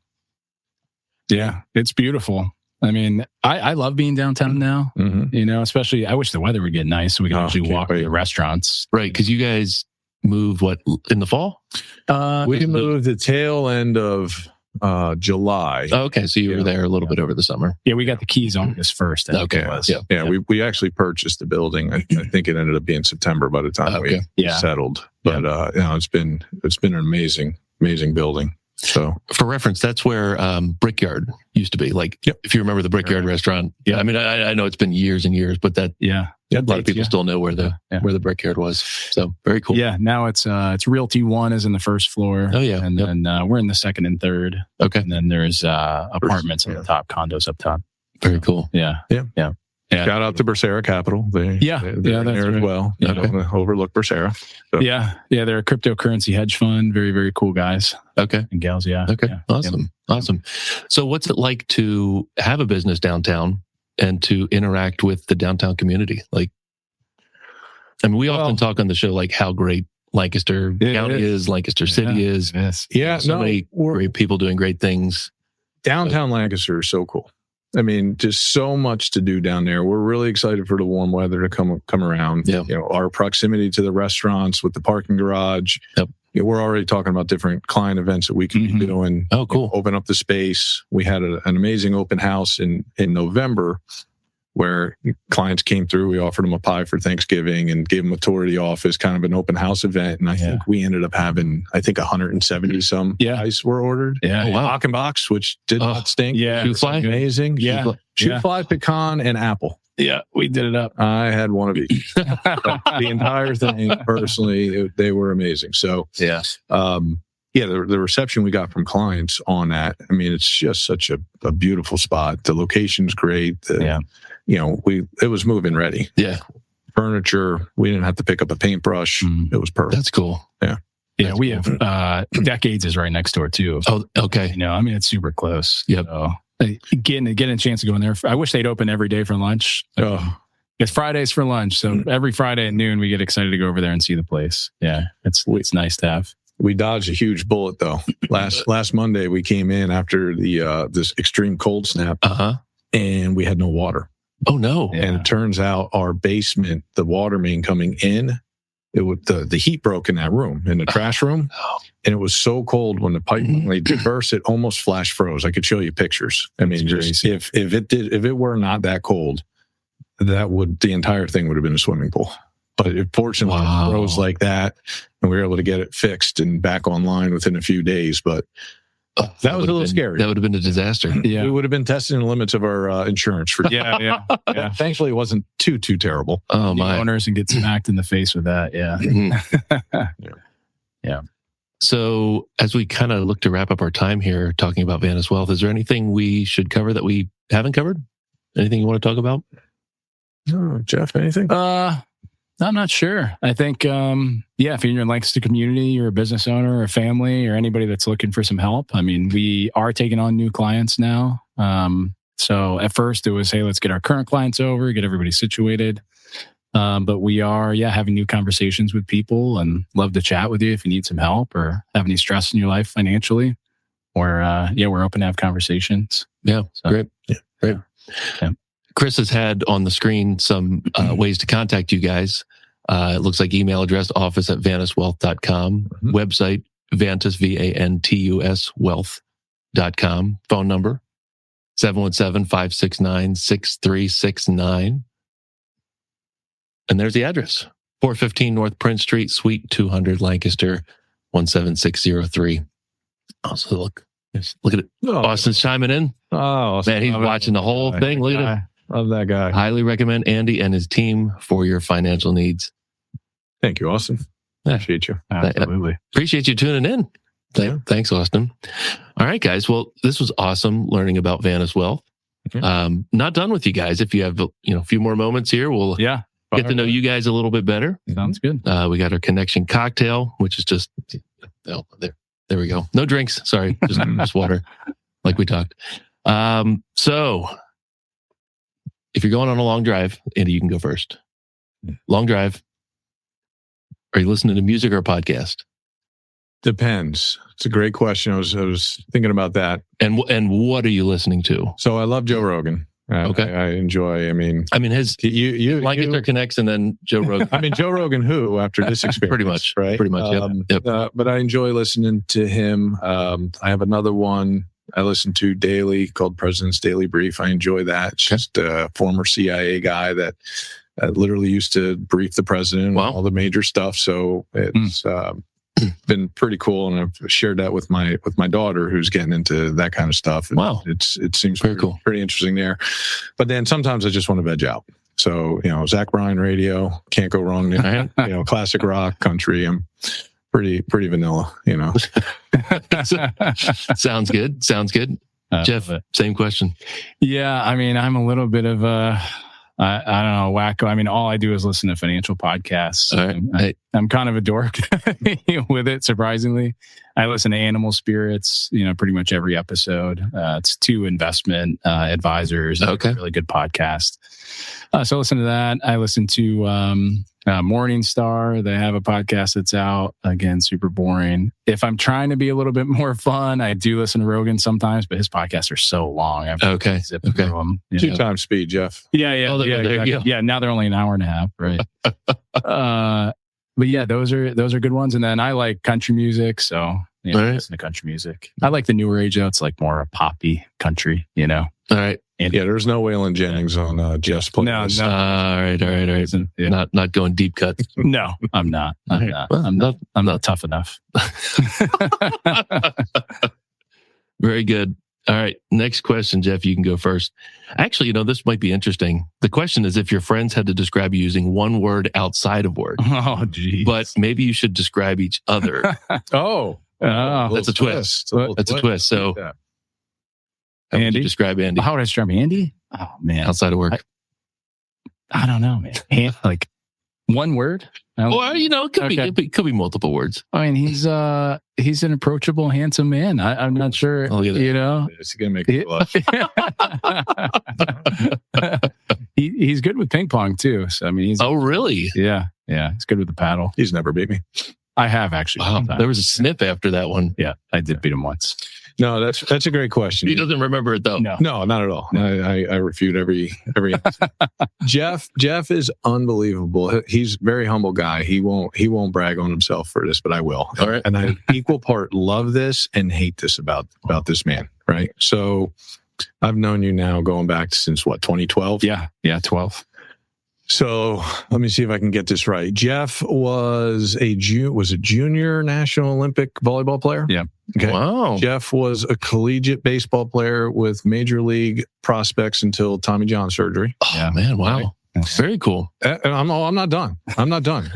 yeah, it's beautiful. I mean, I love being downtown now, especially I wish the weather would get nice so we can actually walk to the restaurants. Right, because you guys moved, in the fall? We moved the tail end of July. Oh, okay, so you were there a little bit over the summer. Yeah, we got the keys August 1st. Okay, we actually purchased the building. I think it ended up being September by the time we settled. But it's been an amazing building. So for reference, that's where Brickyard used to be. Like, if you remember the Brickyard restaurant, I mean, I know it's been years and years, but that a lot of people still know where the Brickyard was. So very cool. Yeah, now it's Realty One is in the first floor. Oh yeah, and then we're in the second and third. Okay, and then there's apartments on the top, condos up top. Very cool. Yeah. Shout out to Bersera Capital. They're there as well. Don't overlook Bersera. So. Yeah, they're a cryptocurrency hedge fund. Very, very cool guys. Okay. And gals, Okay. Awesome. So what's it like to have a business downtown and to interact with the downtown community? Like, I mean, we often talk on the show like how great Lancaster County is, Lancaster City is. Yeah. So many great people doing great things. Downtown Lancaster is so cool. I mean, just so much to do down there. We're really excited for the warm weather to come around. Yeah. Our proximity to the restaurants with the parking garage. Yep. We're already talking about different client events that we can be doing. Oh, cool. Open up the space. We had an amazing open house in November where clients came through. We offered them a pie for Thanksgiving and gave them a tour of the office, kind of an open house event. And I think we ended up having, 170 some ice were ordered. Yeah. Oh, wow. Box, which did not stink. Yeah. Shoe fly? Amazing. Yeah. Shoe fly, pecan, and apple. Yeah, we did it up. I had one of each. The entire thing, personally, they were amazing. So, Yeah. The reception we got from clients on that, I mean, it's just such a beautiful spot. The location's great. It was move-in ready. Yeah. Furniture, we didn't have to pick up a paintbrush. It was perfect. That's cool. Yeah. Yeah, we have Decades is right next door too. Oh, okay. I mean, it's super close. Yep. So, getting a chance to go in there. I wish they'd open every day for lunch. It's Fridays for lunch, so every Friday at noon we get excited to go over there and see the place. Yeah, it's nice to have. We dodged a huge bullet though. Last Monday we came in after the this extreme cold snap, and we had no water. Oh no! Yeah. And it turns out our basement, the water main coming in, the heat broke in that room, in the trash room, and it was so cold when the pipe burst, it almost flash froze. I could show you pictures. I mean, just if it were not that cold, the entire thing would have been a swimming pool. But it fortunately froze like that, and we were able to get it fixed and back online within a few days. But that was a little scary. That would have been a disaster. Yeah, we would have been testing the limits of our insurance for. Yeah. Thankfully, it wasn't too terrible. Oh my! Owners and get smacked in the face with that. Yeah. Yeah. So as we kind of look to wrap up our time here talking about Vantus Wealth, is there anything we should cover that we haven't covered? Anything you want to talk about? No, Jeff, anything? I'm not sure. I think, if you're in your Lancaster community, you're a business owner or a family or anybody that's looking for some help. I mean, we are taking on new clients now. So at first it was, hey, let's get our current clients over, get everybody situated. But we are, having new conversations with people and love to chat with you if you need some help or have any stress in your life financially. Or, we're open to have conversations. Yeah, so, great. Yeah, great. Yeah. Chris has had on the screen some ways to contact you guys. It looks like email address, office@vantuswealth.com, website, Vantus, VANTUS, wealth.com, phone number, 717-569-6369. And there's the address, 415 North Prince Street, Suite 200, Lancaster, 17603. Also, look at it. Austin's chiming in. Oh, man, he's watching the whole thing. Look at it. Love that guy. Highly recommend Andy and his team for your financial needs. Thank you, Austin. Appreciate you. Absolutely. Appreciate you tuning in. Thanks, Austin. All right, guys. Well, this was awesome learning about Vantus Wealth. Not done with you guys. If you have a few more moments here, we'll get to know you guys a little bit better. Sounds good. We got our connection cocktail, which is just there we go. No drinks. Sorry, just water, like we talked. So if you're going on a long drive, Andy, you can go first. Long drive. Are you listening to music or a podcast? Depends. It's a great question. I was thinking about that. And what are you listening to? So I love Joe Rogan. Okay. I enjoy. I mean, his Lancaster Connects and then Joe Rogan. I mean, Joe Rogan, who after this experience, pretty much, right? Pretty much. Yep. But I enjoy listening to him. I have another one I listen to daily called President's Daily Brief. I enjoy that. It's just a former CIA guy that literally used to brief the president on all the major stuff. So it's been pretty cool, and I've shared that with my daughter, who's getting into that kind of stuff. And it seems very cool, pretty interesting there. But then sometimes I just want to veg out. So Zach Bryan radio, can't go wrong there. Classic rock, country. I'm pretty vanilla. Sounds good. Jeff, same question. Yeah, I mean, I'm a little bit of a I don't know, wacko. I mean, all I do is listen to financial podcasts. I'm kind of a dork with it, surprisingly. I listen to Animal Spirits, pretty much every episode. It's 2 investment advisors. Okay. Really good podcast. So I listen to that. I listen to Morningstar. They have a podcast that's out. Again, super boring. If I'm trying to be a little bit more fun, I do listen to Rogan sometimes, but his podcasts are so long. Okay. Zip through them, 2 times speed, Jeff. Yeah. There you go. Yeah, now they're only an hour and a half, right? But yeah, those are good ones. And then I like country music, so I listen to country music. I like the newer age though. It's like more a poppy country, All right. And there's no Waylon Jennings on Jeff's playlist. No. All right. Yeah. Not going deep cut. No, I'm not. I'm not tough enough. Very good. All right. Next question, Jeff. You can go first. Actually, this might be interesting. The question is if your friends had to describe you using one word outside of work. Oh, geez. But maybe you should describe each other. That's a twist. That's a twist. So, how would you describe Andy? How would I describe Andy? Oh, man. Outside of work. I don't know, man. Like one word? Or, it could be multiple words. I mean, he's an approachable, handsome man. I'm not sure, It's going to make me blush. He's good with ping pong too. So, I mean, Oh, really? Yeah. He's good with the paddle. He's never beat me. I have actually. Wow. There was a snip after that one. Yeah, I did beat him once. No, that's a great question. He doesn't remember it though. No, not at all. I refute every answer. Jeff is unbelievable. He's a very humble guy. He won't brag on himself for this, but I will. All right. And I equal part love this and hate this about this man. Right. So I've known you now going back since 2012? Yeah, 12. So let me see if I can get this right. Jeff was a junior National Olympic volleyball player. Yeah. Okay. Wow. Jeff was a collegiate baseball player with major league prospects until Tommy John surgery. Oh man! Wow. Very cool. And I'm not done.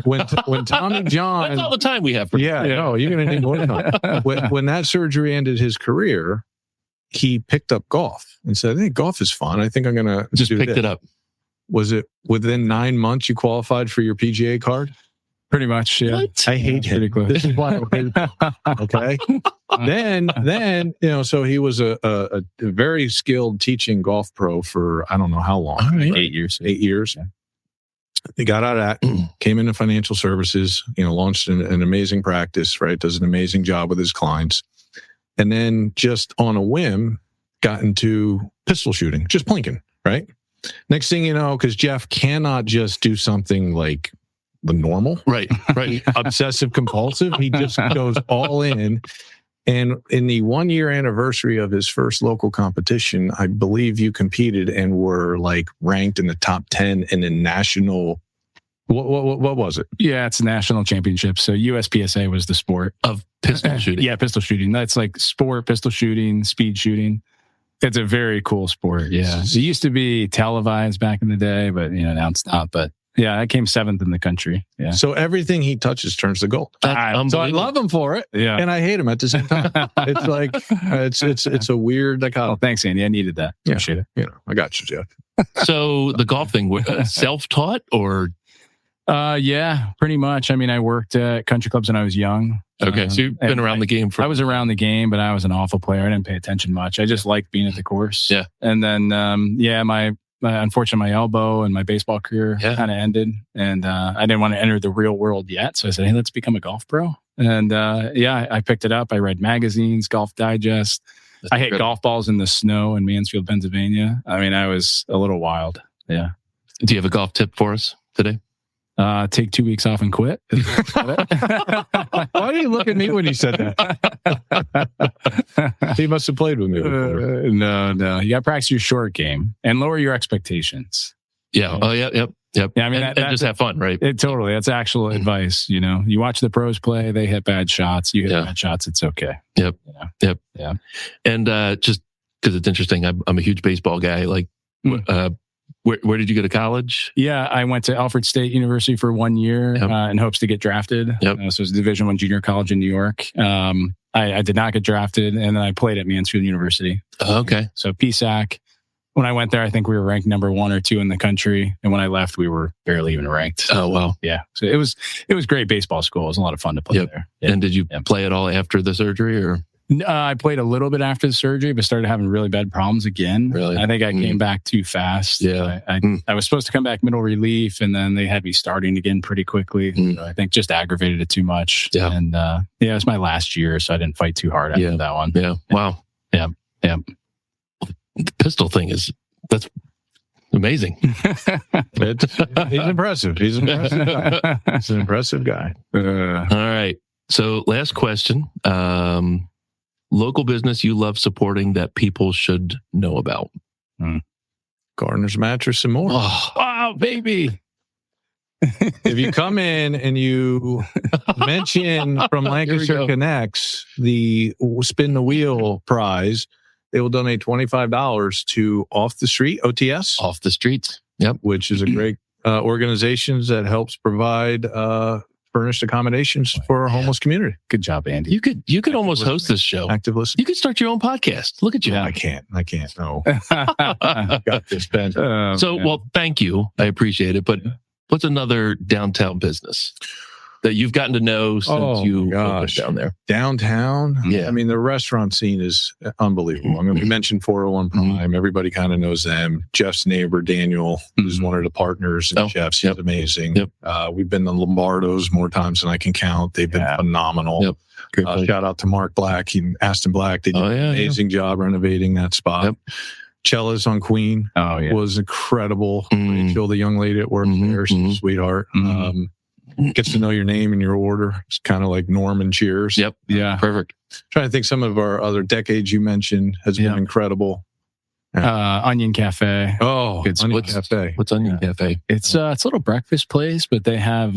When Tommy John, that's all the time we have. For no, you're gonna need more time. When that surgery ended his career, he picked up golf and said, "Hey, golf is fun. I think I'm gonna just picked it up." Was it within 9 months you qualified for your PGA card? Pretty much, yeah. What? I hate him. This is why I hate him. Okay. Then, so he was a very skilled teaching golf pro for I don't know how long. All right. 8 years. 8 years. Yeah. He got out of that, came into financial services, launched an amazing practice, right? Does an amazing job with his clients. And then just on a whim, got into pistol shooting, just plinking, right? Next thing you know, because Jeff cannot just do something like the normal. Right. Obsessive compulsive. He just goes all in. And in the 1 year anniversary of his first local competition, I believe you competed and were like ranked in the top 10 in the national. What was it? Yeah, it's a national championship. So USPSA was the sport of pistol shooting. Yeah, pistol shooting. That's like sport, pistol shooting, speed shooting. It's a very cool sport. Yeah. It used to be televised back in the day, but now it's not. But yeah, I came 7th in the country. Yeah. So everything he touches turns to gold. So I love him for it. Yeah. And I hate him at the same time. It's like it's a weird dichotomy. Oh, thanks, Andy. I needed that. Yeah. Appreciate it. I got you, Jeff. So the golf thing, self-taught or? Yeah, pretty much. I mean, I worked at country clubs when I was young. Okay, so you've been around the game for... I was around the game, but I was an awful player. I didn't pay attention much. I just liked being at the course. Yeah. And then, unfortunately, my elbow and my baseball career kind of ended. And I didn't want to enter the real world yet. So I said, hey, let's become a golf pro. And I picked it up. I read magazines, Golf Digest. I hit golf balls in the snow in Mansfield, Pennsylvania. I mean, I was a little wild. Yeah. Do you have a golf tip for us today? Take 2 weeks off and quit. Why did you look at me when you said that? He must have played with me before. No. You got to practice your short game and lower your expectations. Yeah. Oh, yeah. Yep. Yeah, I mean, and just have fun, right? Totally. That's actual advice. You watch the pros play, they hit bad shots. You hit bad shots, it's okay. Yep. Yeah. And just because it's interesting, I'm a huge baseball guy. Like, where did you go to college? Yeah, I went to Alfred State University for 1 year in hopes to get drafted. Yep. So it was a Division I junior college in New York. I did not get drafted, and then I played at Mansfield University. Okay. So PSAC. When I went there, I think we were ranked number 1 or 2 in the country, and when I left, we were barely even ranked. Oh wow! Yeah, so it was great baseball school. It was a lot of fun to play there. Yeah. And did you play at all after the surgery, or? I played a little bit after the surgery, but started having really bad problems again. Really? I think I came back too fast. Yeah. I was supposed to come back middle relief, and then they had me starting again pretty quickly. So I think just aggravated it too much. Yeah. And it was my last year, so I didn't fight too hard after that one. Yeah. Wow. Yeah. The pistol thing that's amazing. He's impressive. He's an impressive guy. All right. So last question. Local business you love supporting that people should know about. Gardner's Mattress and More. Oh, wow, baby. If you come in and you mention from Lancaster Connects the Spin the Wheel prize, they will donate $25 to Off the Street, OTS. Off the Streets. Yep. Which is a great organization that helps provide furnished accommodations for our homeless community. Good job, Andy. You could almost host this show. Active listening. You could start your own podcast. Look at you. Yeah, I can't. No. Got this, Ben. Well, thank you. I appreciate it. But what's another downtown business that you've gotten to know since you opened down there? Downtown? Yeah. I mean, the restaurant scene is unbelievable. I mean, we mentioned 401 Prime. Everybody kind of knows them. Jeff's neighbor, Daniel, who's one of the partners in Jeff's. He's amazing. Yep. We've been to Lombardo's more times than I can count. They've been phenomenal. Yep. Shout out to Mark Black and Aston Black. They did an amazing job renovating that spot. Yep. Chella's on Queen was incredible. Rachel, the young lady at work there, she's a sweetheart. Gets to know your name and your order. It's kind of like Norm and Cheers. Yep. Yeah. Perfect. Trying to think, some of our other decades you mentioned has been incredible. Onion Cafe. Oh, Onion Cafe. What's Onion Cafe? It's a little breakfast place, but they have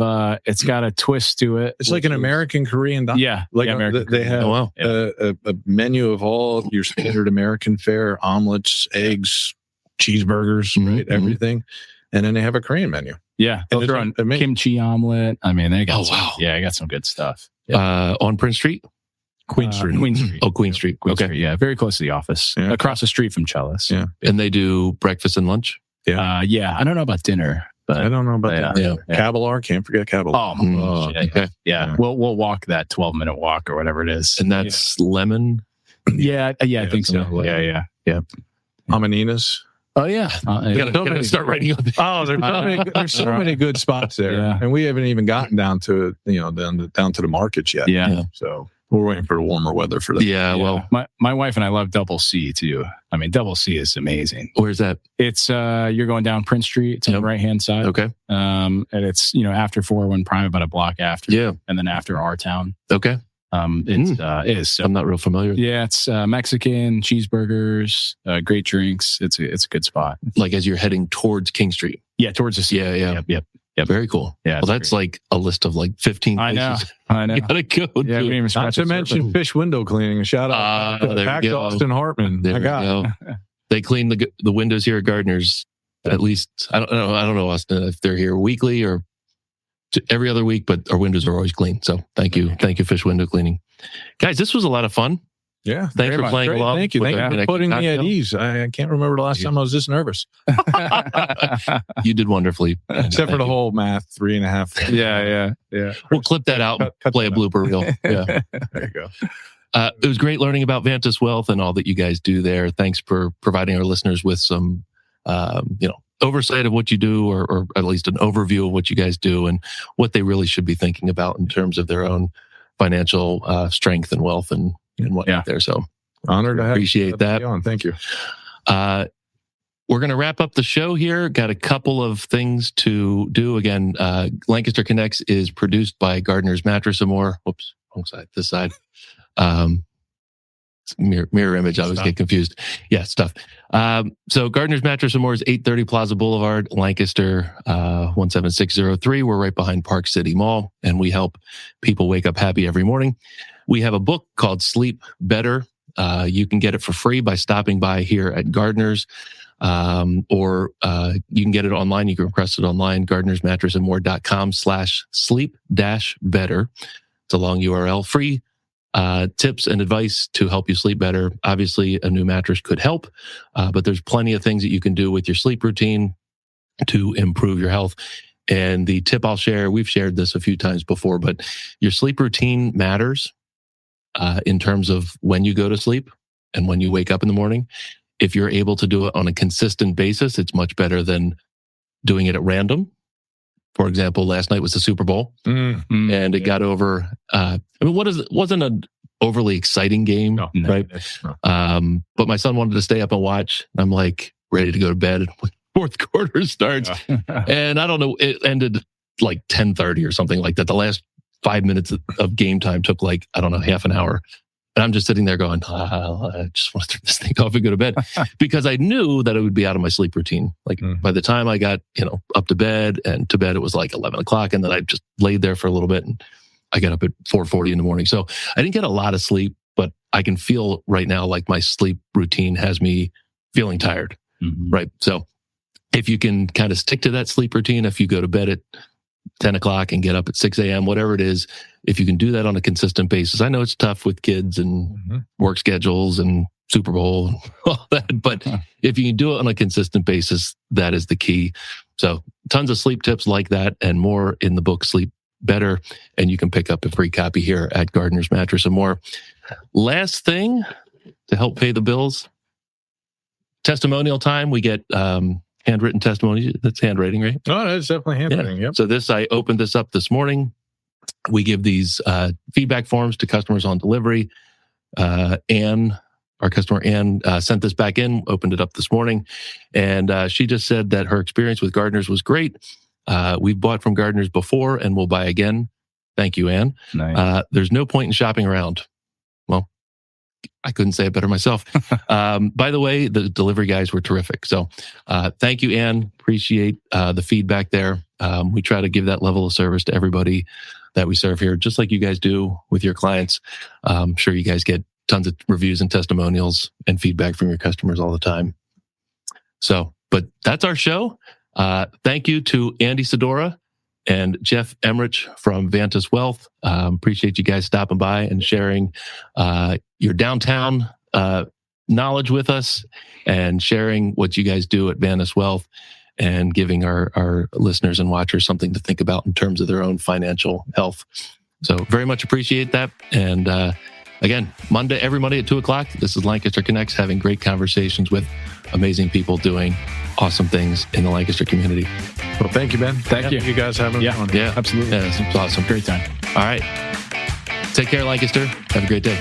it's got a twist to it. It's like an American Korean diner. Yeah, like American they have a menu of all your standard American fare: omelets, eggs, cheeseburgers, right? Everything. And then they have a Korean menu. Yeah, they'll throw in kimchi omelet. I mean, they got I got some good stuff. On Prince Street? Queen Street. Queen Street. Oh, Queen Street. Queen Street, yeah, very close to the office. Yeah. Across the street from Chella's. Yeah. And they do breakfast and lunch? Yeah. I don't know about dinner. But I don't know about that. Yeah. Cavilar, can't forget Cavilar. Oh, okay. Yeah. We'll walk that 12-minute walk or whatever it is. And that's lemon? Yeah, I think so. Yeah. Amanina's. Oh yeah, gotta start writing on this. There's so many good spots there, and we haven't even gotten down to down to the markets yet. Yeah, so we're waiting for the warmer weather for that. Yeah, well, my wife and I love Double C too. I mean, Double C is amazing. Where's that? It's you're going down Prince Street. It's on the right hand side. Okay. And it's after 401 Prime, about a block after. Yeah, and then after our town. Okay. It is. So, I'm not real familiar. Yeah, it's Mexican cheeseburgers, great drinks. It's a good spot. Like as you're heading towards King Street. Yeah, towards the sea. Yeah. Yep. Very cool. Yeah. Well, that's like a list of like 15 places. I know. You gotta go. Yeah, we didn't even not to mention fish window cleaning. A shout out to Austin Hartman. There we go. They clean the windows here at Gardner's. At least I don't know Austin if they're here weekly or every other week, but our windows are always clean. So thank you, Fish Window Cleaning, guys. This was a lot of fun. Yeah, thanks for playing along. Thank you for putting me at ease. I can't remember the last time I was this nervous. You did wonderfully, except for the whole math 3.5. Yeah. We'll clip that out. Play a blooper reel. Yeah, there you go. It was great learning about Vantus Wealth and all that you guys do there. Thanks for providing our listeners with some, oversight of what you do, or at least an overview of what you guys do and what they really should be thinking about in terms of their own financial strength and wealth and whatnot there. So honored to appreciate that. Thank you. We're going to wrap up the show here. Got a couple of things to do. Again, Lancaster Connects is produced by Gardner's Mattress and More. Whoops, wrong side. This side. Mirror image. I always get confused. Yeah, stuff. So Gardner's Mattress and More is 830 Plaza Boulevard, Lancaster, 17603. We're right behind Park City Mall, and we help people wake up happy every morning. We have a book called Sleep Better. You can get it for free by stopping by here at Gardner's, or you can get it online. You can request it online, gardnersmattressandmore.com/sleep-better. It's a long URL. Free tips and advice to help you sleep better. Obviously, a new mattress could help, but there's plenty of things that you can do with your sleep routine to improve your health. And the tip I'll share, we've shared this a few times before, but your sleep routine matters in terms of when you go to sleep and when you wake up in the morning. If you're able to do it on a consistent basis, it's much better than doing it at random. For example, last night was the Super Bowl, and it got over. Wasn't an overly exciting game, right? No. But my son wanted to stay up and watch. I'm like ready to go to bed. Fourth quarter starts, and I don't know. It ended like 10:30 or something like that. The last 5 minutes of game time took like, I don't know, half an hour. And I'm just sitting there going, I just want to turn this thing off and go to bed, because I knew that it would be out of my sleep routine. Like by the time I got, up to bed, and to bed, it was like 11 o'clock. And then I just laid there for a little bit, and I got up at 4:40 in the morning. So I didn't get a lot of sleep but I can feel right now like my sleep routine has me feeling tired. Right. So if you can kind of stick to that sleep routine, if you go to bed at 10 o'clock and get up at 6 a.m., whatever it is, if you can do that on a consistent basis, I know it's tough with kids and work schedules and Super Bowl and all that, but if you can do it on a consistent basis, that is the key. So tons of sleep tips like that and more in the book, Sleep Better. And you can pick up a free copy here at Gardner's Mattress and More. Last thing to help pay the bills, testimonial time. We get handwritten testimony. That's handwriting, right? Oh, that's definitely handwriting. Yeah. Yep. So I opened this up this morning. We give these feedback forms to customers on delivery. Our customer Ann sent this back in, opened it up this morning, and she just said that her experience with Gardner's was great. We've bought from Gardner's before and we'll buy again. Thank you, Ann. Nice. There's no point in shopping around. Well, I couldn't say it better myself. By the way, the delivery guys were terrific. So thank you, Ann. Appreciate the feedback there. We try to give that level of service to everybody that we serve here, just like you guys do with your clients. I'm sure you guys get tons of reviews and testimonials and feedback from your customers all the time. So, but that's our show. Thank you to Andy Sedora and Jeff Emrich from Vantus Wealth. Appreciate you guys stopping by and sharing your downtown knowledge with us and sharing what you guys do at Vantus Wealth and giving our listeners and watchers something to think about in terms of their own financial health. So very much appreciate that. And again, every Monday at 2:00, this is Lancaster Connects, having great conversations with amazing people doing awesome things in the Lancaster community. Well, thank you, Ben. Thank you. You guys having fun. Yeah, absolutely. Yeah, it's awesome. Great time. All right. Take care, Lancaster. Have a great day.